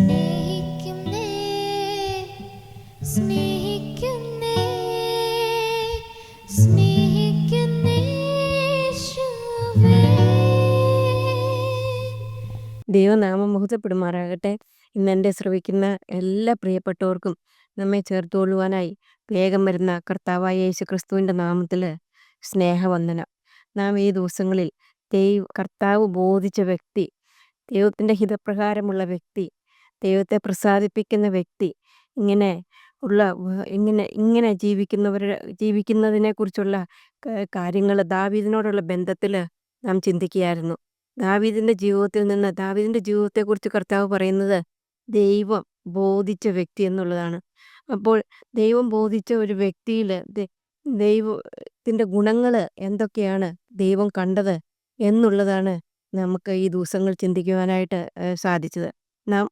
സ്നേഹിക്കുന്നേ സ്നേഹിക്കുന്നേ സ്നേഹിക്കുന്നേ യേശുവേ. ദൈവനാമം മഹത്വപ്പെടുമാറാകട്ടെ. ഇന്ന് എൻ്റെ ശ്രവിക്കുന്ന എല്ലാ പ്രിയപ്പെട്ടവർക്കും നമ്മെ ചേർത്തുകൊള്ളുവാനായി വേഗം വരുന്ന കർത്താവായ യേശു ക്രിസ്തുവിൻ്റെ നാമത്തിൽ സ്നേഹവന്ദനം. നാം ഈ ദിവസങ്ങളിൽ കർത്താവ് ബോധിച്ച വ്യക്തി, ദൈവത്തിൻ്റെ ഹിതപ്രകാരമുള്ള വ്യക്തി, ദൈവത്തെ പ്രസാദിപ്പിക്കുന്ന വ്യക്തി, ഇങ്ങനെ ഉള്ള ഇങ്ങനെ ഇങ്ങനെ ജീവിക്കുന്നതിനെക്കുറിച്ചുള്ള കാര്യങ്ങൾ ദാവീദിനോടുള്ള ബന്ധത്തിൽ നാം ചിന്തിക്കുകയായിരുന്നു. ദാവീദിന്റെ ജീവിതത്തെക്കുറിച്ച് കർത്താവ് പറയുന്നത് ദൈവം ബോധിച്ച വ്യക്തി എന്നുള്ളതാണ്. അപ്പോൾ ദൈവം ബോധിച്ച ഒരു വ്യക്തിയിൽ ദൈവത്തിൻ്റെ ഗുണങ്ങൾ എന്തൊക്കെയാണ് ദൈവം കണ്ടത് എന്നുള്ളതാണ് നമുക്ക് ഈ ദിവസങ്ങൾ ചിന്തിക്കുവാനായിട്ട് സാധിച്ചത്. നാം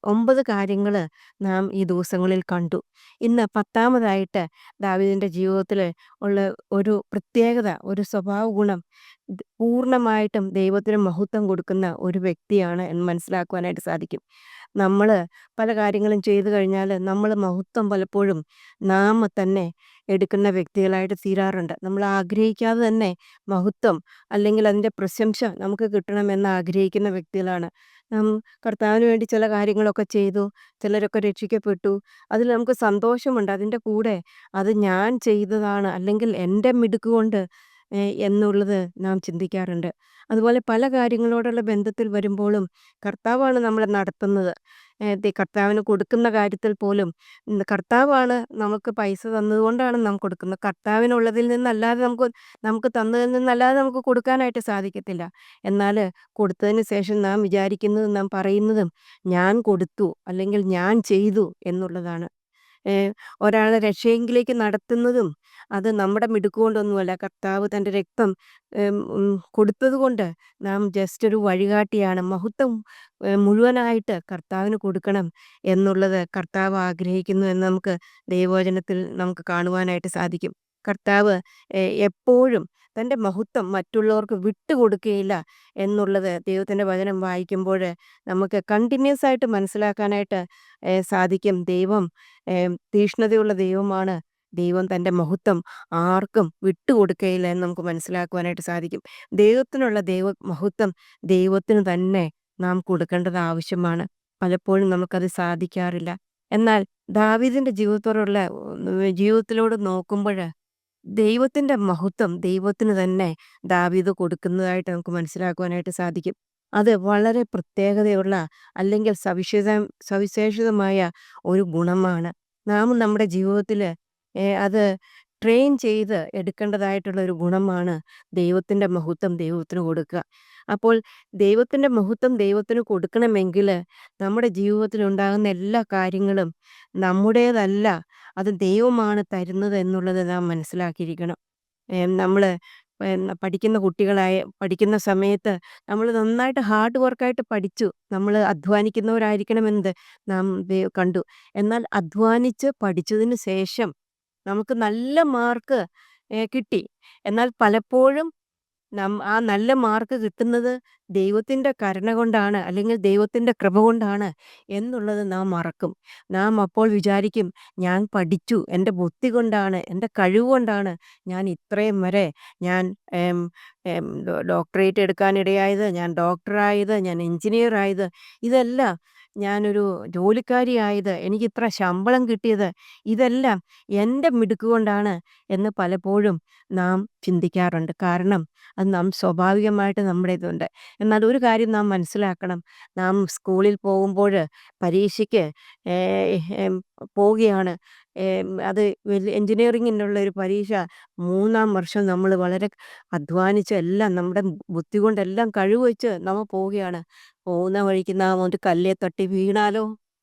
9 കാര്യങ്ങൾ നാം ഈ ദിവസങ്ങളിൽ കണ്ടു. ഇന്ന് 10ാമതായിട്ട് ദാവീദിൻ്റെ ജീവിതത്തിൽ ഉള്ള ഒരു പ്രത്യേകത, ഒരു സ്വഭാവ ഗുണം, പൂർണ്ണമായിട്ടും ദൈവത്തിന് മഹത്വം കൊടുക്കുന്ന ഒരു വ്യക്തിയാണ് എന്ന് മനസ്സിലാക്കുവാനായിട്ട് സാധിക്കും. നമ്മൾ പല കാര്യങ്ങളും ചെയ്തു കഴിഞ്ഞാൽ നമ്മൾ മഹത്വം പലപ്പോഴും നാം തന്നെ എടുക്കുന്ന വ്യക്തികളായിട്ട് തീരാറുണ്ട്. നമ്മൾ ആഗ്രഹിക്കാതെ തന്നെ മഹത്വം അല്ലെങ്കിൽ അതിൻ്റെ പ്രശംസ നമുക്ക് കിട്ടണമെന്ന് ആഗ്രഹിക്കുന്ന വ്യക്തികളാണ് നാം. കർത്താവിന് വേണ്ടി ചില കാര്യങ്ങളൊക്കെ ചെയ്തു, ചിലരൊക്കെ രക്ഷിക്കപ്പെട്ടു, അതിൽ നമുക്ക് സന്തോഷമുണ്ട്. അതിൻ്റെ കൂടെ അത് ഞാൻ ചെയ്തതാണ് അല്ലെങ്കിൽ എൻ്റെ മിടുക്കുകൊണ്ട് എന്നുള്ളത് നാം ചിന്തിക്കാറുണ്ട്. അതുപോലെ പല കാര്യങ്ങളോടുള്ള ബന്ധത്തിൽ വരുമ്പോഴും കർത്താവാണ് നമ്മളെ നടത്തുന്നത്. കർത്താവിന് കൊടുക്കുന്ന കാര്യത്തിൽ പോലും കർത്താവാണ് നമുക്ക് പൈസ തന്നതുകൊണ്ടാണ് നാം കൊടുക്കുന്നത്. കർത്താവിനുള്ളതിൽ നിന്നല്ലാതെ നമുക്ക് തന്നതിൽ നിന്നല്ലാതെ നമുക്ക് കൊടുക്കാനായിട്ട് സാധിക്കത്തില്ല. എന്നാൽ കൊടുത്തതിന് ശേഷം നാം വിചാരിക്കുന്നതും നാം പറയുന്നതും ഞാൻ കൊടുത്തു അല്ലെങ്കിൽ ഞാൻ ചെയ്തു എന്നുള്ളതാണ്. ഒരാളെ രക്ഷയെങ്കിലേക്ക് നടത്തുന്നതും അത് നമ്മുടെ മിടുക്കുകൊണ്ടൊന്നുമല്ല. കർത്താവ് തൻ്റെ രക്തം കൊടുത്തതുകൊണ്ട് നാം ജസ്റ്റ് ഒരു വഴികാട്ടിയാണ്. മഹത്വം മുഴുവനായിട്ട് കർത്താവിന് കൊടുക്കണം എന്നുള്ളത് കർത്താവ് ആഗ്രഹിക്കുന്നു എന്ന് നമുക്ക് ദൈവവചനത്തിൽ നമുക്ക് കാണുവാനായിട്ട് സാധിക്കും. കർത്താവ് എപ്പോഴും തൻ്റെ മഹത്വം മറ്റുള്ളവർക്ക് വിട്ടുകൊടുക്കുകയില്ല എന്നുള്ളത് ദൈവത്തിൻ്റെ വചനം വായിക്കുമ്പോൾ നമുക്ക് കണ്ടിന്യൂസ് ആയിട്ട് മനസ്സിലാക്കാനായിട്ട് സാധിക്കും. ദൈവം തീഷ്ണതയുള്ള ദൈവമാണ്. ദൈവം തൻ്റെ മഹത്വം ആർക്കും വിട്ടുകൊടുക്കുകയില്ല എന്ന് നമുക്ക് മനസ്സിലാക്കുവാനായിട്ട് സാധിക്കും. ദൈവത്തിനുള്ള മഹത്വം ദൈവത്തിന് തന്നെ നാം കൊടുക്കേണ്ടത് ആവശ്യമാണ്. പലപ്പോഴും നമുക്കത് സാധിക്കാറില്ല. എന്നാൽ ദാവീദിൻ്റെ ജീവിതത്തിലോട് നോക്കുമ്പോൾ ദൈവത്തിൻ്റെ മഹത്വം ദൈവത്തിന് തന്നെ ദാവീദ് കൊടുക്കുന്നതായിട്ട് നമുക്ക് മനസ്സിലാക്കുവാനായിട്ട് സാധിക്കും. അത് വളരെ പ്രത്യേകതയുള്ള അല്ലെങ്കിൽ സവിശേഷതമായ ഒരു ഗുണമാണ്. നാം നമ്മുടെ ജീവിതത്തിൽ അത് ട്രെയിൻ ചെയ്ത് എടുക്കേണ്ടതായിട്ടുള്ള ഒരു ഗുണമാണ് ദൈവത്തിൻ്റെ മഹത്വം ദൈവത്തിന് കൊടുക്കുക. അപ്പോൾ ദൈവത്തിൻ്റെ മഹത്വം ദൈവത്തിന് കൊടുക്കണമെങ്കിൽ നമ്മുടെ ജീവിതത്തിൽ ഉണ്ടാകുന്ന എല്ലാ കാര്യങ്ങളും നമ്മുടേതല്ല, അത് ദൈവമാണ് തരുന്നത് എന്നുള്ളത് നാം മനസ്സിലാക്കിയിരിക്കണം. നമ്മൾ പഠിക്കുന്ന സമയത്ത് നമ്മൾ നന്നായിട്ട് ഹാർഡ് വർക്കായിട്ട് പഠിച്ചു. നമ്മൾ അധ്വാനിക്കുന്നവരായിരിക്കണമെന്നത് നാം കണ്ടു. എന്നാൽ അധ്വാനിച്ച് പഠിച്ചതിന് ശേഷം നമുക്ക് നല്ല മാർക്ക് കിട്ടി. എന്നാൽ പലപ്പോഴും ആ നല്ല മാർക്ക് കിട്ടുന്നത് ദൈവത്തിൻ്റെ കരുണ കൊണ്ടാണ് അല്ലെങ്കിൽ ദൈവത്തിൻ്റെ കൃപ കൊണ്ടാണ് എന്നുള്ളത് നാം മറക്കും. നാം അപ്പോൾ വിചാരിക്കും, ഞാൻ പഠിച്ചു, എൻ്റെ ബുദ്ധി കൊണ്ടാണ്, എൻ്റെ കഴിവ് കൊണ്ടാണ് ഞാൻ ഇത്രയും വരെ ഞാൻ ഡോക്ടറേറ്റ് എടുക്കാനിടയായത്, ഞാൻ ഡോക്ടറായത്, ഞാൻ എഞ്ചിനീയർ ആയത്, ഇതെല്ലാം ഞാനൊരു ജോലിക്കാരിയായത്, എനിക്കിത്ര ശമ്പളം കിട്ടിയത്, ഇതെല്ലാം എൻ്റെ മിടുക്ക് കൊണ്ടാണ് എന്ന് പലപ്പോഴും നാം ചിന്തിക്കാറുണ്ട്. കാരണം അത് നാം സ്വാഭാവികമായിട്ട് നമ്മുടെ ഇതുണ്ട്. എന്നാൽ ഒരു കാര്യം നാം മനസ്സിലാക്കണം. നാം സ്കൂളിൽ പോകുമ്പോൾ പരീക്ഷയ്ക്ക് പോവുകയാണ്. അത് എഞ്ചിനീയറിങ്ങിനുള്ള ഒരു പരീക്ഷ 3ാം വർഷം നമ്മൾ വളരെ അധ്വാനിച്ച് എല്ലാം നമ്മുടെ ബുദ്ധി കൊണ്ടെല്ലാം കഴിവ് വെച്ച് നമ്മൾ പോവുകയാണ്. പോകുന്ന വഴിക്ക് നാം ഒരു കല്ലേ തട്ടി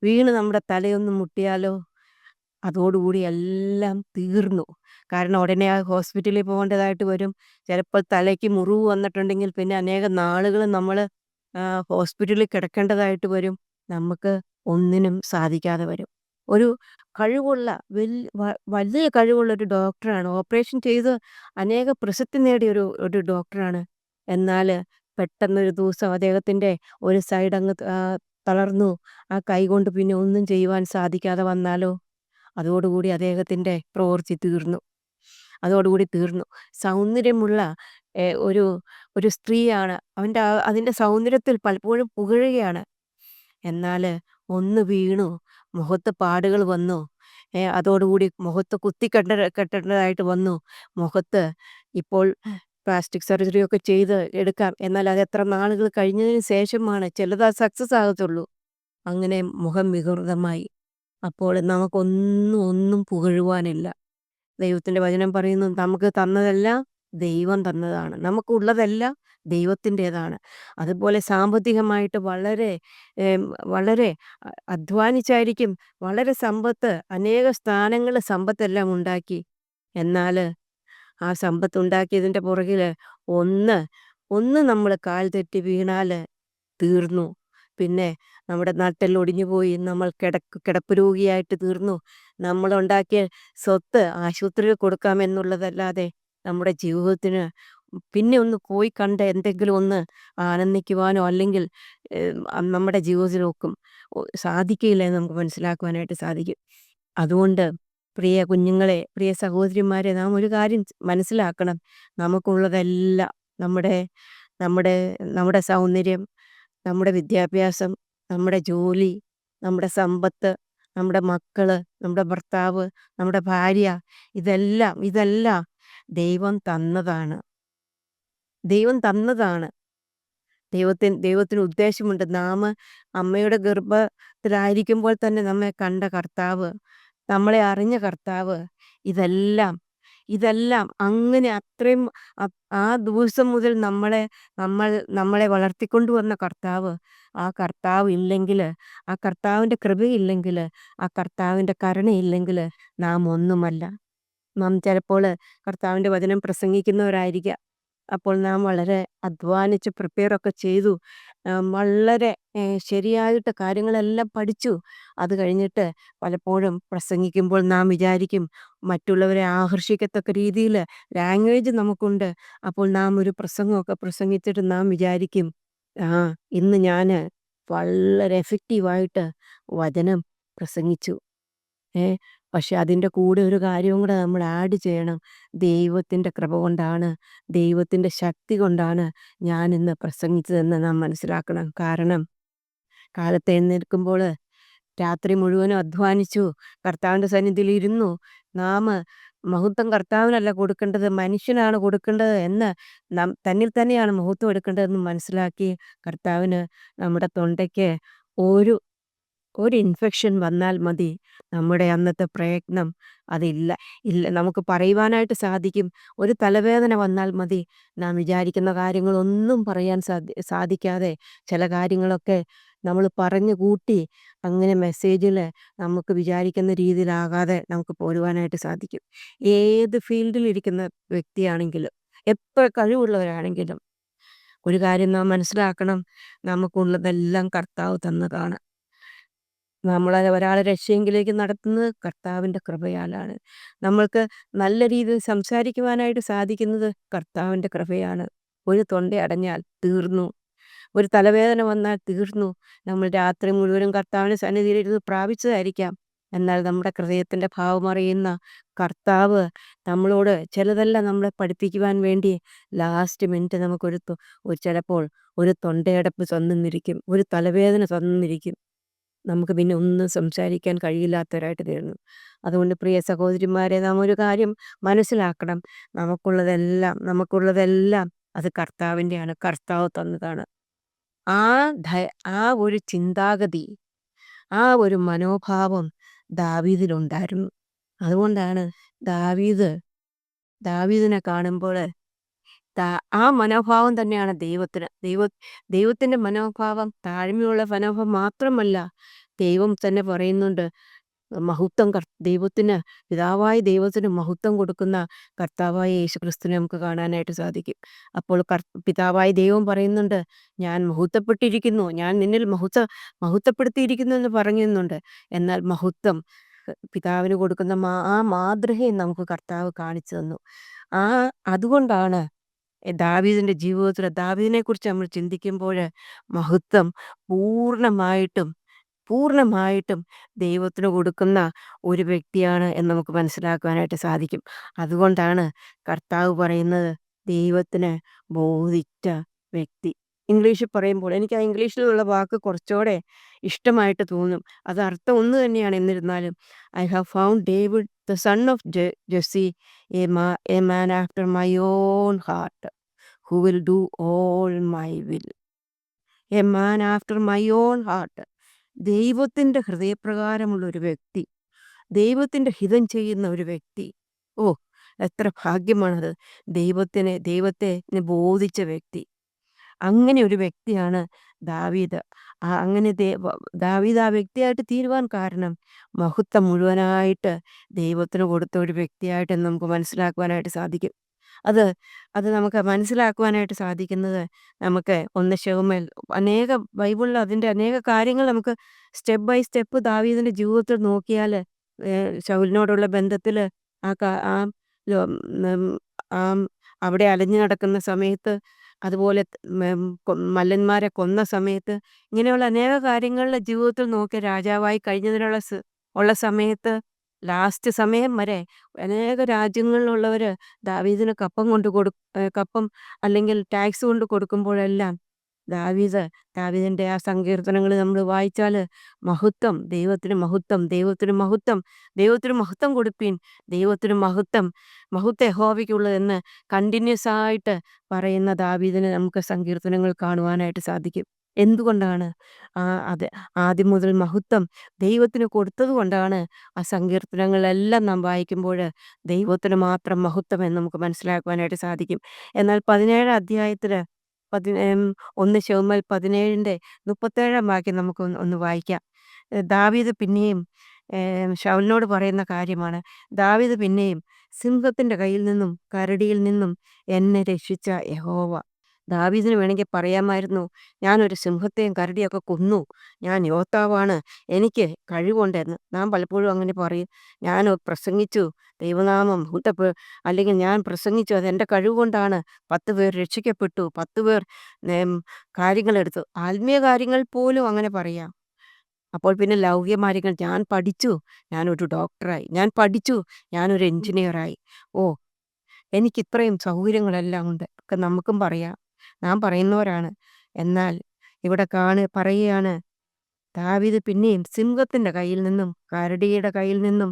വീണ് നമ്മുടെ തലയൊന്ന് മുട്ടിയാലോ, അതോടുകൂടി എല്ലാം തീർന്നു. കാരണം ഉടനെ ആ ഹോസ്പിറ്റലിൽ പോകേണ്ടതായിട്ട് വരും. ചിലപ്പോൾ തലയ്ക്ക് മുറിവ് വന്നിട്ടുണ്ടെങ്കിൽ പിന്നെ അനേകം നാളുകൾ നമ്മൾ ഹോസ്പിറ്റലിൽ കിടക്കേണ്ടതായിട്ട് വരും. നമുക്ക് ഒന്നിനും സാധിക്കാതെ വരും. ഒരു കഴിവുള്ള വലിയ കഴിവുള്ള ഒരു ഡോക്ടറാണ്. ഓപ്പറേഷൻ ചെയ്ത് അനേക പ്രസിദ്ധി നേടിയ ഒരു ഡോക്ടറാണ്. എന്നാൽ പെട്ടെന്നൊരു ദിവസം അദ്ദേഹത്തിൻ്റെ ഒരു സൈഡ് അങ്ങ് തളർന്നു ആ കൈകൊണ്ട് പിന്നെ ഒന്നും ചെയ്യുവാൻ സാധിക്കാതെ വന്നാലോ? അതോടുകൂടി അദ്ദേഹത്തിൻ്റെ പ്രവൃത്തി തീർന്നു. അതോടുകൂടി തീർന്നു. സൗന്ദര്യമുള്ള ഒരു ഒരു സ്ത്രീയാണ്. അതിൻ്റെ സൗന്ദര്യത്തിൽ പലപ്പോഴും പുകഴുകയാണ്. എന്നാല് ഒന്ന് വീണു, മുഖത്ത് പാടുകൾ വന്നു. അതോടുകൂടി മുഖത്ത് കെട്ടേണ്ടതായിട്ട് വന്നു. മുഖത്ത് ഇപ്പോൾ പ്ലാസ്റ്റിക് സർജറിയൊക്കെ ചെയ്ത് എടുക്കാം. എന്നാൽ അത് എത്ര നാളുകൾ കഴിഞ്ഞതിന് ശേഷമാണ് ചിലത് സക്സസ് ആകത്തുള്ളൂ. അങ്ങനെ മുഖം വികൃതമായി. അപ്പോൾ ഒന്നും പുകഴുവാനില്ല. ദൈവത്തിൻ്റെ വചനം പറയുന്നു, നമുക്ക് തന്നതെല്ലാം ദൈവം തന്നതാണ്. നമുക്കുള്ളതെല്ലാം ദൈവത്തിൻ്റേതാണ്. അതുപോലെ സാമ്പത്തികമായിട്ട് വളരെ വളരെ അധ്വാനിച്ചായിരിക്കും വളരെ സമ്പത്ത് അനേക സ്ഥാനങ്ങളിൽ സമ്പത്തെല്ലാം ഉണ്ടാക്കി. എന്നാല് ആ സമ്പത്തുണ്ടാക്കിയതിൻ്റെ പുറകില് ഒന്ന് ഒന്ന് നമ്മൾ കാൽ തെറ്റി വീണാല് തീർന്നു. പിന്നെ നമ്മുടെ നട്ടെല്ലൊടിഞ്ഞു പോയി. നമ്മൾ കിടപ്പ് രോഗിയായിട്ട് തീർന്നു. നമ്മളുണ്ടാക്കിയ സ്വത്ത് ആശുപത്രിയിൽ കൊടുക്കാമെന്നുള്ളതല്ലാതെ നമ്മുടെ ജീവിതത്തിന് പിന്നെ ഒന്ന് പോയി കണ്ട് എന്തെങ്കിലും ഒന്ന് ആനന്ദിക്കുവാനോ അല്ലെങ്കിൽ നമ്മുടെ ജീവിതത്തിലൊക്കും സാധിക്കില്ല എന്ന് നമുക്ക് മനസ്സിലാക്കുവാനായിട്ട് സാധിക്കും. അതുകൊണ്ട് പ്രിയ കുഞ്ഞുങ്ങളെ, പ്രിയ സഹോദരിമാരെ, നാം ഒരു കാര്യം മനസ്സിലാക്കണം. നമുക്കുള്ളതെല്ലാം നമ്മുടെ നമ്മുടെ നമ്മുടെ സൗന്ദര്യം, നമ്മുടെ വിദ്യാഭ്യാസം, നമ്മുടെ ജോലി, നമ്മുടെ സമ്പത്ത്, നമ്മുടെ മക്കള്, നമ്മുടെ ഭർത്താവ്, നമ്മുടെ ഭാര്യ, ഇതെല്ലാം ദൈവം തന്നതാണ്. ദൈവം തന്നതാണ്. ദൈവത്തിന് ഉദ്ദേശമുണ്ട്. നാം അമ്മയുടെ ഗർഭത്തിലായിരിക്കുമ്പോൾ തന്നെ നമ്മെ കണ്ട കർത്താവ്, നമ്മളെ അറിഞ്ഞ കർത്താവ്, ഇതെല്ലാം ഇതെല്ലാം അങ്ങനെ അത്രയും ആ ദിവസം മുതൽ നമ്മളെ വളർത്തിക്കൊണ്ടുവന്ന കർത്താവ്, ആ കർത്താവ് ഇല്ലെങ്കില്, ആ കർത്താവിൻ്റെ കൃപയില്ലെങ്കില്, ആ കർത്താവിൻ്റെ കരുണയില്ലെങ്കില് നാം ഒന്നുമല്ല. നാം ചിലപ്പോള് കർത്താവിൻ്റെ വചനം പ്രസംഗിക്കുന്നവരായിരിക്കാം. അപ്പോൾ നാം വളരെ അധ്വാനിച്ച് പ്രിപ്പയറൊക്കെ ചെയ്തു. വളരെ ശരിയായിട്ട് കാര്യങ്ങളെല്ലാം പഠിച്ചു. അത് കഴിഞ്ഞിട്ട് പലപ്പോഴും പ്രസംഗിക്കുമ്പോൾ നാം വിചാരിക്കും മറ്റുള്ളവരെ ആകർഷിക്കത്തക്ക രീതിയില് ലാംഗ്വേജ് നമുക്കുണ്ട്. അപ്പോൾ നാം ഒരു പ്രസംഗമൊക്കെ പ്രസംഗിച്ചിട്ട് നാം വിചാരിക്കും, ആ ഇന്ന് ഞാന് വളരെ എഫക്റ്റീവായിട്ട് വചനം പ്രസംഗിച്ചു. ഏ പക്ഷെ അതിൻ്റെ കൂടെ ഒരു കാര്യവും കൂടെ നമ്മൾ ആഡ് ചെയ്യണം. ദൈവത്തിൻ്റെ കൃപ കൊണ്ടാണ്, ദൈവത്തിൻ്റെ ശക്തി കൊണ്ടാണ് ഞാനിന്ന് പ്രസംഗിച്ചതെന്ന് നാം മനസ്സിലാക്കണം. കാരണം കാലത്ത് എഴുന്നേൽക്കുമ്പോള് രാത്രി മുഴുവനും അധ്വാനിച്ചു, കർത്താവിൻ്റെ സന്നിധിയിൽ ഇരുന്നു. നാം മഹത്വം കർത്താവിനല്ല കൊടുക്കേണ്ടത്, മനുഷ്യനാണ് കൊടുക്കേണ്ടത് എന്ന് തന്നിൽ തന്നെയാണ് മഹത്വം എടുക്കേണ്ടതെന്ന് മനസ്സിലാക്കി കർത്താവിന് നമ്മുടെ തൊണ്ടയ്ക്ക് ഒരു ഒരു ഇൻഫെക്ഷൻ വന്നാൽ മതി, നമ്മുടെ അന്നത്തെ പ്രയത്നം അതില്ല ഇല്ല നമുക്ക് പറയുവാനായിട്ട് സാധിക്കും. ഒരു തലവേദന വന്നാൽ മതി, നാം വിചാരിക്കുന്ന കാര്യങ്ങളൊന്നും പറയാൻ സാധിക്കാതെ ചില കാര്യങ്ങളൊക്കെ നമ്മൾ പറഞ്ഞു കൂട്ടി അങ്ങനെ മെസ്സേജിൽ നമുക്ക് വിചാരിക്കുന്ന രീതിയിലാകാതെ നമുക്ക് പോരുവാനായിട്ട് സാധിക്കും. ഏത് ഫീൽഡിലിരിക്കുന്ന വ്യക്തിയാണെങ്കിലും എത്ര കഴിവുള്ളവരാണെങ്കിലും ഒരു കാര്യം നാം മനസ്സിലാക്കണം, നമുക്കുള്ളതെല്ലാം കർത്താവ് തന്നതാണ്. ഒരാളെ രക്ഷയെങ്കിലേക്ക് നടത്തുന്നത് കർത്താവിൻ്റെ കൃപയാലാണ്. നമ്മൾക്ക് നല്ല രീതിയിൽ സംസാരിക്കുവാനായിട്ട് സാധിക്കുന്നത് കർത്താവിൻ്റെ കൃപയാണ്. ഒരു തൊണ്ട അടഞ്ഞാൽ തീർന്നു. ഒരു തലവേദന വന്നാൽ തീർന്നു. നമ്മൾ രാത്രി മുഴുവനും കർത്താവിൻ്റെ സന്നിധിയിലിരുന്ന് പ്രാപിച്ചതായിരിക്കാം. എന്നാൽ നമ്മുടെ ഹൃദയത്തിൻ്റെ ഭാവമറിയുന്ന കർത്താവ് നമ്മളോട് ചിലതെല്ലാം നമ്മളെ പഠിപ്പിക്കുവാൻ വേണ്ടി ലാസ്റ്റ് മിനിറ്റ് ചിലപ്പോൾ ഒരു തൊണ്ടയടപ്പ് തന്നെന്നിരിക്കും, ഒരു തലവേദന തന്നെന്നിരിക്കും. നമുക്ക് പിന്നെ ഒന്നും സംസാരിക്കാൻ കഴിയില്ലാത്തവരായിട്ട് തീരുന്നു. അതുകൊണ്ട് പ്രിയ സഹോദരിമാരെ, നാം ഒരു കാര്യം മനസ്സിലാക്കണം. നമുക്കുള്ളതെല്ലാം അത് കർത്താവിൻ്റെയാണ്. കർത്താവ് തന്നതാണ്. ആ ആ ഒരു ചിന്താഗതി, ആ ഒരു മനോഭാവം ദാവീദിലുണ്ടായിരുന്നു. അതുകൊണ്ടാണ് ദാവീദിനെ കാണുമ്പോൾ ആ മനോഭാവം തന്നെയാണ് ദൈവത്തിൻ്റെ മനോഭാവം. താഴ്മയുള്ള മനോഭാവം മാത്രമല്ല, ദൈവം തന്നെ പറയുന്നുണ്ട്, പിതാവായ ദൈവത്തിന് മഹത്വം കൊടുക്കുന്ന കർത്താവായ യേശുക്രിസ്തുവിനെ നമുക്ക് കാണാനായിട്ട് സാധിക്കും. അപ്പോൾ പിതാവായ ദൈവം പറയുന്നുണ്ട്, ഞാൻ മഹത്വപ്പെട്ടിരിക്കുന്നു, ഞാൻ നിന്നിൽ മഹത്വപ്പെടുത്തിയിരിക്കുന്നു എന്ന് പറയുന്നുണ്ട്. എന്നാൽ മഹത്വം പിതാവിന് കൊടുക്കുന്ന ആ മാതൃകയെ നമുക്ക് കർത്താവ് കാണിച്ചു തന്നു. അതുകൊണ്ടാണ് ദാവീദിന്റെ ജീവിതത്തിൽ ദാവീദിനെക്കുറിച്ച് നമ്മൾ ചിന്തിക്കുമ്പോഴ് മഹത്വം പൂർണ്ണമായിട്ടും പൂർണ്ണമായിട്ടും ദൈവത്തിന് കൊടുക്കുന്ന ഒരു വ്യക്തിയാണ് എന്ന് നമുക്ക് മനസ്സിലാക്കുവാനായിട്ട് സാധിക്കും. അതുകൊണ്ടാണ് കർത്താവ് പറയുന്നത് ദൈവത്തിന് ബോധിച്ച വ്യക്തി. ഇംഗ്ലീഷിൽ പറയുമ്പോൾ എനിക്ക് ആ ഇംഗ്ലീഷിലുള്ള വാക്ക് കുറച്ചുകൂടെ ഇഷ്ടമായിട്ട് തോന്നും. അത് അർത്ഥം ഒന്ന് തന്നെയാണ്. എന്നിരുന്നാലും I have found David the son of Jesse a man after my own heart who will do all my will. A man after my own heart. ദൈവത്തിൻ്റെ ഹൃദയപ്രകാരമുള്ള ഒരു വ്യക്തി, ദൈവത്തിൻ്റെ ഹിതം ചെയ്യുന്ന ഒരു വ്യക്തി. ഓ, എത്ര ഭാഗ്യമാണത്! ദൈവത്തെ ബോധിച്ച വ്യക്തി. അങ്ങനെ ഒരു വ്യക്തിയാണ് ദാവീദ്. അങ്ങനെ ദാവീദ് ആ വ്യക്തിയായിട്ട് തീരുവാൻ കാരണം മഹത്വം മുഴുവനായിട്ട് ദൈവത്തിന് കൊടുത്ത ഒരു വ്യക്തിയായിട്ട് നമുക്ക് മനസ്സിലാക്കുവാനായിട്ട് സാധിക്കും. അത് അത് നമുക്ക് മനസ്സിലാക്കുവാനായിട്ട് സാധിക്കുന്നത് നമുക്ക് 1 ശമൂവേൽ ബൈബിളിൽ അതിൻ്റെ അനേക കാര്യങ്ങൾ നമുക്ക് സ്റ്റെപ്പ് ബൈ സ്റ്റെപ്പ് ദാവീദിന്റെ ജീവിതത്തിൽ നോക്കിയാൽ ശൗലിനോടുള്ള ബന്ധത്തിൽ ആ കാ- ആ ലോ- ഉം, ആ അവിടെ അലഞ്ഞു നടക്കുന്ന സമയത്ത്, അതുപോലെ മല്ലന്മാരെ കൊന്ന സമയത്ത്, ഇങ്ങനെയുള്ള അനേക കാര്യങ്ങളുടെ ജീവിതത്തിൽ നോക്കി രാജാവായി കഴിഞ്ഞതിനുള്ള ഉള്ള സമയത്ത്, ലാസ്റ്റ് സമയം വരെ അനേക രാജ്യങ്ങളിലുള്ളവർ ദാവീദിന് കപ്പം അല്ലെങ്കിൽ ടാക്സ് കൊണ്ട് കൊടുക്കുമ്പോഴെല്ലാം ദാവീദിന്റെ ആ സങ്കീർത്തനങ്ങൾ നമ്മൾ വായിച്ചാൽ മഹത്വം, ദൈവത്തിന് മഹത്വം, ദൈവത്തിന് മഹത്വം, ദൈവത്തിന് മഹത്വം കൊടുപ്പീൻ, ദൈവത്തിന് മഹത്വം, യഹോവയ്ക്കുള്ളതെന്ന് കണ്ടിന്യൂസ് ആയിട്ട് പറയുന്ന ദാവീദിനെ നമുക്ക് സങ്കീർത്തനങ്ങൾ കാണുവാനായിട്ട് സാധിക്കും. എന്തുകൊണ്ടാണ്? അത് ആദ്യം മുതൽ മഹത്വം ദൈവത്തിന് കൊടുത്തത് കൊണ്ടാണ് ആ സങ്കീർത്തനങ്ങളെല്ലാം നാം വായിക്കുമ്പോൾ ദൈവത്തിന് മാത്രം മഹത്വം എന്ന് നമുക്ക് മനസ്സിലാക്കുവാനായിട്ട് സാധിക്കും. എന്നാൽ 17 അധ്യായത്തിൽ 1 ശമൂവേൽ 17ന്റെ 37 വാക്യം നമുക്ക് ഒന്ന് വായിക്കാം. ദാവീദ് പിന്നെയും ശൗലിനോട് പറയുന്ന കാര്യമാണ്. ദാവീദ് പിന്നെയും സിംഹത്തിന്റെ കയ്യിൽ നിന്നും കരടിയിൽ നിന്നും എന്നെ രക്ഷിച്ച യഹോവ. ദാവീദിന് വേണമെങ്കിൽ പറയാമായിരുന്നു, ഞാനൊരു സിംഹത്തെയും കരടിയൊക്കെ കൊന്നു, ഞാൻ യോദ്ധാവാണ്, എനിക്ക് കഴിവുണ്ടെന്ന്. നാം പലപ്പോഴും അങ്ങനെ പറയും, ഞാൻ പ്രസംഗിച്ചു ദൈവനാമം അല്ലെങ്കിൽ ഞാൻ പ്രസംഗിച്ചു, അതെൻ്റെ കഴിവ് കൊണ്ടാണ്, 10 പേർ രക്ഷിക്കപ്പെട്ടു, 10 പേർ കാര്യങ്ങളെടുത്തു. ആത്മീയ കാര്യങ്ങൾ പോലും അങ്ങനെ പറയാം. അപ്പോൾ പിന്നെ ലൗകിക കാര്യങ്ങൾ, ഞാൻ പഠിച്ചു, ഞാനൊരു ഡോക്ടറായി, ഞാൻ പഠിച്ചു, ഞാനൊരു എഞ്ചിനീയറായി, ഓ എനിക്കിത്രയും സൗകര്യങ്ങളെല്ലാം ഉണ്ട് ഒക്കെ നമുക്കും പറയാം. നാം പറയുന്നവരാണ്. എന്നാൽ ഇവിടെ പറയുകയാണ്, ദാവീദ് പിന്നെയും സിംഹത്തിന്റെ കയ്യിൽ നിന്നും കരടിയുടെ കയ്യിൽ നിന്നും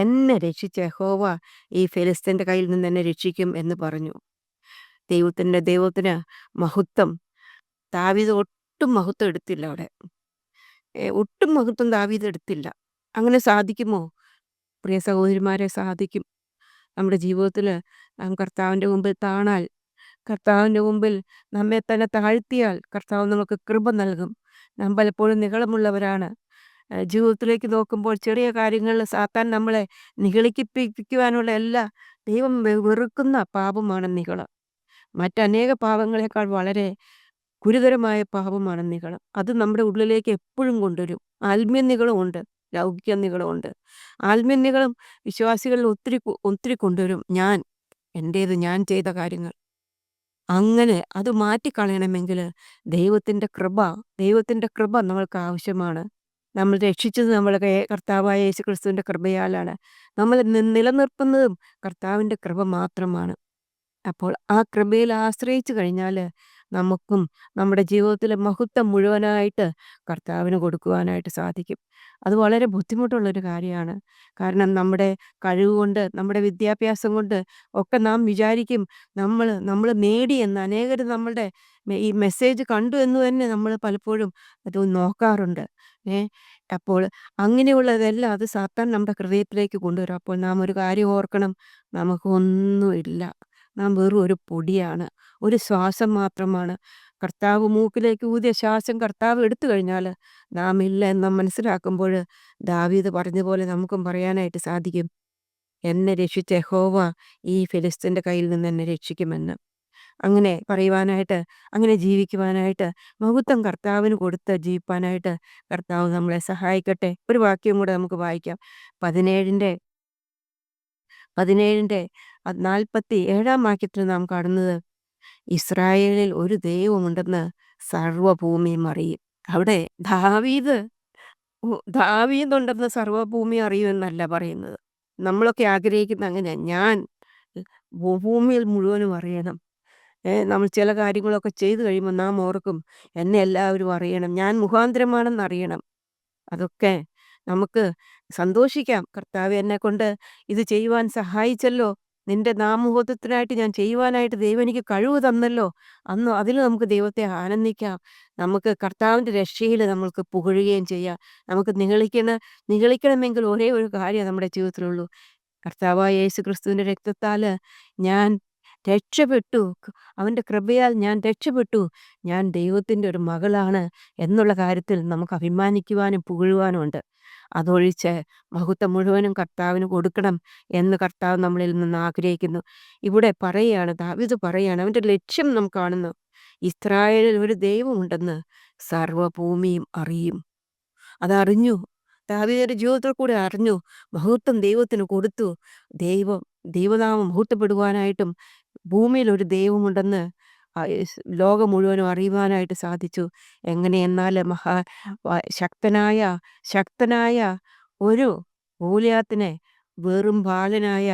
എന്നെ രക്ഷിച്ച യഹോവ ഈ ഫെലിസ്ത്യന്റെ കയ്യിൽ നിന്ന് എന്നെ രക്ഷിക്കും എന്ന് പറഞ്ഞു. ദൈവത്തിന് മഹത്വം. ദാവീദ് ഒട്ടും മഹത്വം എടുത്തില്ല അവിടെ. ഒട്ടും മഹത്വം ദാവീദ് എടുത്തില്ല. അങ്ങനെ സാധിക്കുമോ? പ്രിയ സഹോദരിമാരെ, സാധിക്കും. നമ്മുടെ ജീവിതത്തിൽ നാം കർത്താവിൻ്റെ മുമ്പിൽ താണാൽ, കർത്താവിൻ്റെ മുമ്പിൽ നമ്മെ തന്നെ താഴ്ത്തിയാൽ കർത്താവ് നമുക്ക് കൃപ നൽകും. നാം പലപ്പോഴും നിഗളമുള്ളവരാണ്. ജീവിതത്തിലേക്ക് നോക്കുമ്പോൾ ചെറിയ കാര്യങ്ങളിൽ സാത്താൻ നമ്മളെ നിഗളിപ്പിക്കുവാനുള്ള ദൈവം വെറുക്കുന്ന പാപമാണ് നിഗളം. മറ്റനേക പാപങ്ങളെക്കാൾ വളരെ ഗുരുതരമായ പാപമാണ് നിഗളം. അത് നമ്മുടെ ഉള്ളിലേക്ക് എപ്പോഴും കൊണ്ടുവരും. ആത്മീയ നിഗളമുണ്ട്, ലൗകിക നിഗളമുണ്ട്. ആത്മീയ നിഗളം വിശ്വാസികളിൽ ഒത്തിരി ഒത്തിരി കൊണ്ടുവരും. ഞാൻ ചെയ്ത കാര്യങ്ങൾ. അങ്ങനെ അത് മാറ്റിക്കളയണമെങ്കിൽ ദൈവത്തിൻ്റെ കൃപ നമ്മൾക്ക് ആവശ്യമാണ്. നമ്മൾ രക്ഷിച്ചത് നമ്മുടെ കർത്താവായ യേശുക്രിസ്തുവിൻ്റെ കൃപയാലാണ്. നമ്മൾ നിലനിർത്തുന്നതും കർത്താവിൻ്റെ കൃപ മാത്രമാണ്. അപ്പോൾ ആ കൃപയിൽ ആശ്രയിച്ചു കഴിഞ്ഞാൽ നമുക്കും നമ്മുടെ ജീവിതത്തിലെ മഹത്വം മുഴുവനായിട്ട് കർത്താവിന് കൊടുക്കുവാനായിട്ട് സാധിക്കും. അത് വളരെ ബുദ്ധിമുട്ടുള്ളൊരു കാര്യമാണ്. കാരണം നമ്മുടെ കഴിവ് കൊണ്ട്, നമ്മുടെ വിദ്യാഭ്യാസം കൊണ്ട് ഒക്കെ നാം വിചാരിക്കും നമ്മൾ നേടിയെന്ന്. അനേകർ നമ്മളുടെ ഈ മെസ്സേജ് കണ്ടു എന്ന് തന്നെ നമ്മൾ പലപ്പോഴും അത് നോക്കാറുണ്ട്. അപ്പോൾ അങ്ങനെയുള്ളതെല്ലാം അത് സാത്താൻ നമ്മുടെ ഹൃദയത്തിലേക്ക് കൊണ്ടുവരും. അപ്പോൾ നാം ഒരു കാര്യം ഓർക്കണം, നമുക്കൊന്നുമില്ല. നാം വെറും ഒരു പൊടിയാണ്, ഒരു ശ്വാസം മാത്രമാണ്. കർത്താവ് മൂക്കിലേക്ക് ഊതിയ ശ്വാസം കർത്താവ് എടുത്തു കഴിഞ്ഞാൽ നാം ഇല്ല എന്ന് മനസ്സിലാക്കുമ്പോൾ ദാവീദ് പറഞ്ഞ പോലെ നമുക്കും പറയാനായിട്ട് സാധിക്കും, എന്നെ രക്ഷിച്ച യഹോവ ഈ ഫെലിസ്ത്യൻ്റെ കയ്യിൽ നിന്ന് എന്നെ രക്ഷിക്കുമെന്ന്. അങ്ങനെ പറയുവാനായിട്ട്, അങ്ങനെ ജീവിക്കുവാനായിട്ട്, മഹത്വം കർത്താവിന് കൊടുത്ത് ജീവിപ്പാനായിട്ട് കർത്താവ് നമ്മളെ സഹായിക്കട്ടെ. ഒരു വാക്യം കൂടെ നമുക്ക് വായിക്കാം. 17ന്റെ 47 വാക്യത്തിൽ നാം കാണുന്നത്, ഇസ്രായേലിൽ ഒരു ദൈവമുണ്ടെന്ന് സർവ്വഭൂമിയും അറിയും. അവിടെ ദാവീദ് ദാവീദുണ്ടെന്ന് സർവ്വഭൂമി അറിയുമെന്നല്ല പറയുന്നത്. നമ്മളൊക്കെ ആഗ്രഹിക്കുന്ന അങ്ങനെയാ. ഞാൻ ഭൂമിയിൽ മുഴുവനും അറിയണം. നമ്മൾ ചില കാര്യങ്ങളൊക്കെ ചെയ്തു കഴിയുമ്പോൾ നാം ഓർക്കും, എന്നെ എല്ലാവരും അറിയണം, ഞാൻ മുഖാന്തരമാണെന്നറിയണം. അതൊക്കെ നമുക്ക് സന്തോഷിക്കാം. കർത്താവേ, എന്നെക്കൊണ്ട് ഇത് ചെയ്യുവാൻ സഹായിച്ചല്ലോ. നിന്റെ നാമമഹത്വത്തിനായിട്ട് ഞാൻ ചെയ്യുവാനായിട്ട് ദൈവം എനിക്ക് കഴിവ് തന്നല്ലോ. അന്ന് അതിൽ നമുക്ക് ദൈവത്തെ ആനന്ദിക്കാം. നമുക്ക് കർത്താവിൻ്റെ രക്ഷയിൽ നമ്മൾക്ക് പുകഴുകയും ചെയ്യാം. നമുക്ക് നിഗളിക്കണമെങ്കിൽ ഒരേ ഒരു കാര്യമേ നമ്മുടെ ജീവിതത്തിലുള്ളൂ. കർത്താവായ യേശുക്രിസ്തുവിൻ്റെ രക്തത്താൽ ഞാൻ രക്ഷപ്പെട്ടു. അവൻ്റെ കൃപയാൽ ഞാൻ രക്ഷപ്പെട്ടു. ഞാൻ ദൈവത്തിൻ്റെ ഒരു മകളാണ് എന്നുള്ള കാര്യത്തിൽ നമുക്ക് അഭിമാനിക്കുവാനും പുകഴുവാനും ഉണ്ട്. അതൊഴിച്ച് മഹത്വം മുഴുവനും കർത്താവിന് കൊടുക്കണം എന്ന് കർത്താവ് നമ്മളിൽ നിന്ന് ആഗ്രഹിക്കുന്നു. ഇവിടെ പറയുകയാണ്, ദാവീദ് പറയുകയാണ്, അവൻ്റെ ലക്ഷ്യം നാം കാണുന്നു. ഇസ്രായേലിൽ ഒരു ദൈവമുണ്ടെന്ന് സർവ്വഭൂമിയും അറിയും. അതറിഞ്ഞു. ദാവീദിന്റെ ജീവിതത്തിൽ കൂടെ അറിഞ്ഞു. മഹത്വം ദൈവത്തിന് കൊടുത്തു. ദൈവനാമം മഹത്വപ്പെടുവാനായിട്ടും ഭൂമിയിൽ ഒരു ദൈവമുണ്ടെന്ന് ലോകം മുഴുവനും അറിയുവാനായിട്ട് സാധിച്ചു. എങ്ങനെയെന്നാൽ ശക്തനായ ഒരു ഗോലിയാത്തിനെ വെറും ബാലനായ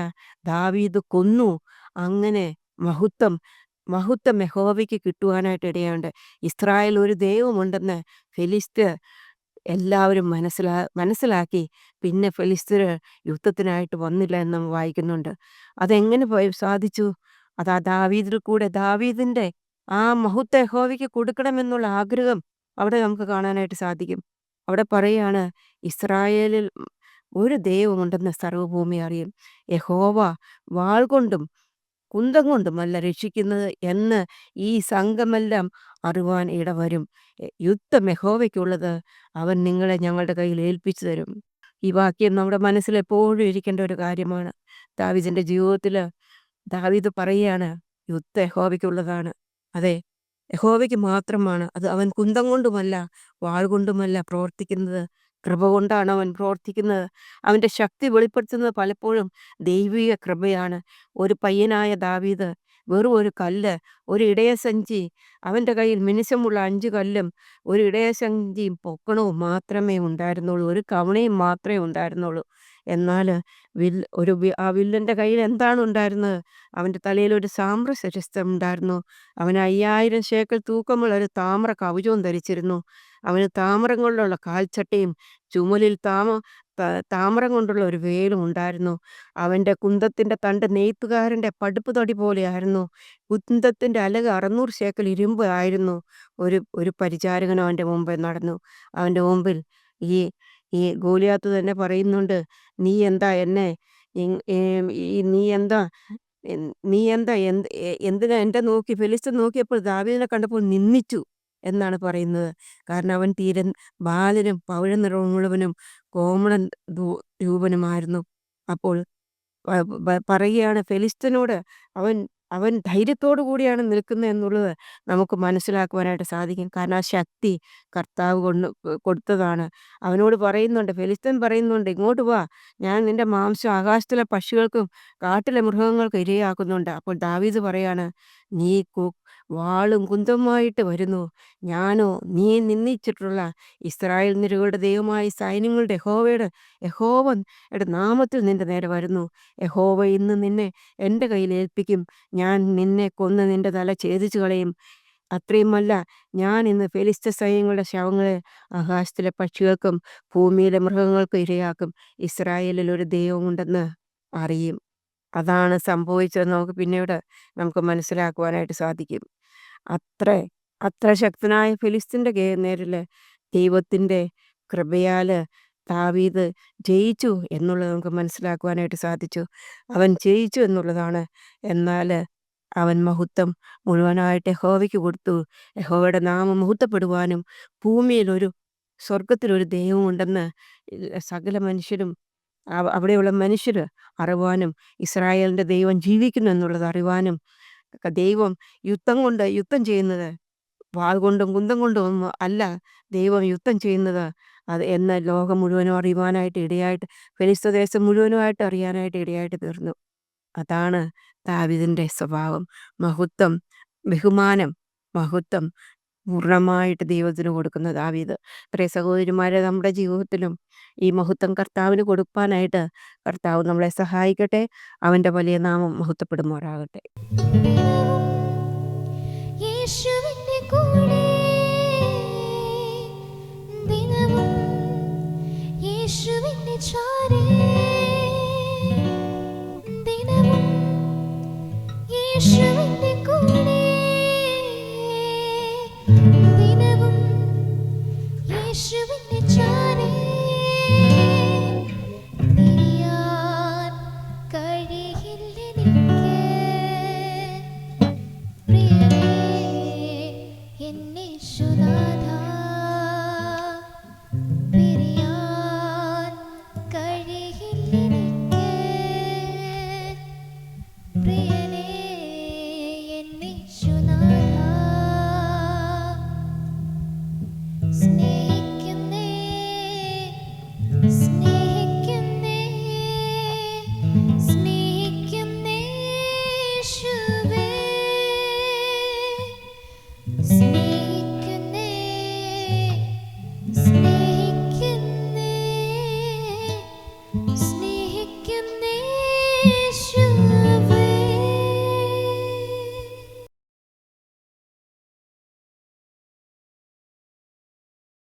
ദാവീദ് കൊന്നു. അങ്ങനെ മഹത്വം യഹോവയ്ക്ക് കിട്ടുവാനായിട്ട് ഇടയുണ്ട്. ഇസ്രായേൽ ഒരു ദൈവമുണ്ടെന്ന് ഫെലിസ്ത്യർ എല്ലാവരും മനസ്സിലാക്കി. പിന്നെ ഫെലിസ്ത്യർ യുദ്ധത്തിനായിട്ട് വന്നില്ല എന്ന് നാം വായിക്കുന്നുണ്ട്. അതെങ്ങനെ സാധിച്ചു? അതാ ദാവീദിൽ കൂടെ ദാവീദിന്റെ ആ മഹത്വം യഹോവയ്ക്ക് കൊടുക്കണമെന്നുള്ള ആഗ്രഹം അവിടെ നമുക്ക് കാണാനായിട്ട് സാധിക്കും. അവിടെ പറയുകയാണ്, ഇസ്രായേലിൽ ഒരു ദൈവമുണ്ടെന്ന് സർവ്വഭൂമി അറിയും. യഹോവ വാൾ കൊണ്ടും കുന്തം കൊണ്ടുമല്ല രക്ഷിക്കുന്നത് എന്ന് ഈ സംഘമെല്ലാം അറിവാൻ ഇടവരും. യുദ്ധം യഹോവയ്ക്കുള്ളത്, അവൻ നിങ്ങളെ ഞങ്ങളുടെ കയ്യിൽ ഏൽപ്പിച്ചു തരും. ഈ വാക്യം നമ്മുടെ മനസ്സിൽ എപ്പോഴും ഇരിക്കേണ്ട ഒരു കാര്യമാണ്. ദാവീദിന്റെ ജീവിതത്തിൽ ദാവീദ് പറയുകയാണ്, യുദ്ധം യഹോവയ്ക്കുള്ളതാണ്. അതെ, യഹോവയ്ക്ക് മാത്രമാണ്. അത് അവൻ കുന്തം കൊണ്ടുമല്ല വാൾ കൊണ്ടുമല്ല പ്രവർത്തിക്കുന്നത്, കൃപ കൊണ്ടാണ് അവൻ പ്രവർത്തിക്കുന്നത്. അവൻ്റെ ശക്തി വെളിപ്പെടുത്തുന്നത് പലപ്പോഴും ദൈവിക കൃപയാണ്. ഒരു പയ്യനായ ദാവീദ് വെറും ഒരു കല്ല്, ഒരു ഇടയസഞ്ചി, അവൻ്റെ കയ്യിൽ മിനുസമുള്ള 5 കല്ലും ഒരു ഇടയസഞ്ചിയും പൊക്കണവും മാത്രമേ ഉണ്ടായിരുന്നുള്ളൂ. ഒരു കവണയും മാത്രമേ ഉണ്ടായിരുന്നുള്ളൂ. എന്നാൽ ആ വില്ലൻ്റെ കയ്യിൽ എന്താണ് ഉണ്ടായിരുന്നത്? അവൻ്റെ തലയിൽ ഒരു സാമ്രശിരസ്ത്രം ഉണ്ടായിരുന്നു. അവന് 5000 ശേക്കൽ തൂക്കമുള്ള ഒരു താമ്ര കവചവും ധരിച്ചിരുന്നു. അവന് താമ്രം കൊണ്ടുള്ള കാൽച്ചട്ടയും ചുമലിൽ താമ്രം കൊണ്ടുള്ള ഒരു വേലും ഉണ്ടായിരുന്നു. അവൻ്റെ കുന്തത്തിൻ്റെ തണ്ട് നെയ്ത്തുകാരൻ്റെ പടുപ്പ് തടി പോലെയായിരുന്നു. കുന്തത്തിൻ്റെ അലക് 600 ശേക്കൽ ഇരുമ്പ് ആയിരുന്നു. ഒരു പരിചാരകൻ അവൻ്റെ മുമ്പിൽ നടന്നു. അവൻ്റെ മുമ്പിൽ ഈ ഈ ഗോലിയാത്ത് തന്നെ പറയുന്നുണ്ട്, നീ എന്താ എന്നെ നീ എന്താ നീ എന്താ എന്തിനാ എൻ്റെ നോക്കി? ഫെലിസ്ത്യൻ നോക്കിയപ്പോൾ ദാവീദിനെ കണ്ടപ്പോൾ നിന്ദിച്ചു എന്നാണ് പറയുന്നത്. കാരണം അവൻ തീരെ ബാലനും പവിഴനിറമുള്ളവനും കോമളൻ രൂപനുമായിരുന്നു. അപ്പോൾ പറയുകയാണ്, ഫെലിസ്ത്യനോട് അവൻ അവൻ ധൈര്യത്തോടു കൂടിയാണ് നിൽക്കുന്നത് എന്നുള്ളത് നമുക്ക് മനസ്സിലാക്കുവാനായിട്ട് സാധിക്കും. കാരണം ആ ശക്തി കർത്താവ് കൊടുത്തതാണ്. അവനോട് പറയുന്നുണ്ട്, ഫെലിസ്ത്യൻ പറയുന്നുണ്ട്, ഇങ്ങോട്ട് വാ, ഞാൻ നിന്റെ മാംസം ആകാശത്തിലെ പക്ഷികൾക്കും കാട്ടിലെ മൃഗങ്ങൾക്കും ഇരയാക്കുന്നുണ്ട്. അപ്പോൾ ദാവീദ് പറയാണ്, നീ വാളും കുന്തവുമായിട്ട് വരുന്നു, ഞാനോ നീ നിന്ദിച്ചിട്ടുള്ള ഇസ്രായേൽ നിരകളുടെ ദൈവമായ സൈന്യങ്ങളുടെ യഹോവയുടെ നാമത്തിൽ നിന്റെ നേരെ വരുന്നു. യഹോവ ഇന്ന് നിന്നെ എൻ്റെ കയ്യിൽ ഏൽപ്പിക്കും. ഞാൻ നിന്നെ കൊന്ന് നിന്റെ തല ഛേദിച്ചു കളയും. അത്രയുമല്ല, ഞാൻ ഇന്ന് ഫെലിസ്ത്യ സൈന്യങ്ങളുടെ ശവങ്ങളെ ആകാശത്തിലെ പക്ഷികൾക്കും ഭൂമിയിലെ മൃഗങ്ങൾക്കും ഇരയാക്കും. ഇസ്രായേലിൽ ഒരു ദൈവമുണ്ടെന്ന് അറിയും. അതാണ് സംഭവിച്ചത്. നമുക്ക് മനസ്സിലാക്കുവാനായിട്ട് സാധിക്കും. അത്ര ശക്തനായ ഫെലിസ്ത്യൻ്റെ നേരിൽ ദൈവത്തിൻ്റെ കൃപയാൽ ദാവീദ് ജയിച്ചു എന്നുള്ളത് നമുക്ക് മനസ്സിലാക്കുവാനായിട്ട് സാധിച്ചു. അവൻ ജയിച്ചു എന്നുള്ളതാണ്. എന്നാൽ അവൻ മഹത്വം മുഴുവനായിട്ട് യഹോവയ്ക്ക് കൊടുത്തു. യഹോവയുടെ നാമം മഹത്വപ്പെടുവാനും സ്വർഗത്തിലൊരു ദൈവമുണ്ടെന്ന് സകല മനുഷ്യരും അവിടെയുള്ള മനുഷ്യർ അറിവാനും, ഇസ്രായേലിൻ്റെ ദൈവം ജീവിക്കുന്നു എന്നുള്ളത് അറിവാനും, ദൈവം യുദ്ധം ചെയ്യുന്നത് വാൾ കൊണ്ടും കുന്തം കൊണ്ടും ഒന്നും അല്ല ദൈവം യുദ്ധം ചെയ്യുന്നത് എന്ന് ലോകം മുഴുവനും അറിയുവാനായിട്ട് ഇടയായിട്ട്, ഫെലിസ്ത്യ ദേശം മുഴുവനുമായിട്ട് അറിയാനായിട്ട് ഇടയായിട്ട് തീർന്നു. അതാണ് ദാവീദിൻ്റെ സ്വഭാവം. മഹത്വം ബഹുമാനം, മഹത്വം പൂർണ്ണമായിട്ട് ദൈവത്തിന് കൊടുക്കുന്ന ദാവീദ്. പ്രിയ സഹോദരിമാരെ, നമ്മുടെ ജീവിതത്തിലും ഈ മഹത്വം കർത്താവിന് കൊടുക്കാനായിട്ട് കർത്താവ് നമ്മളെ സഹായിക്കട്ടെ. അവൻ്റെ വലിയ നാമം മഹത്വപ്പെടുമാറാകട്ടെ. യേശുവിന്റെ കൂടെ ദിനവും യേശുവിന്റെ ചാരേ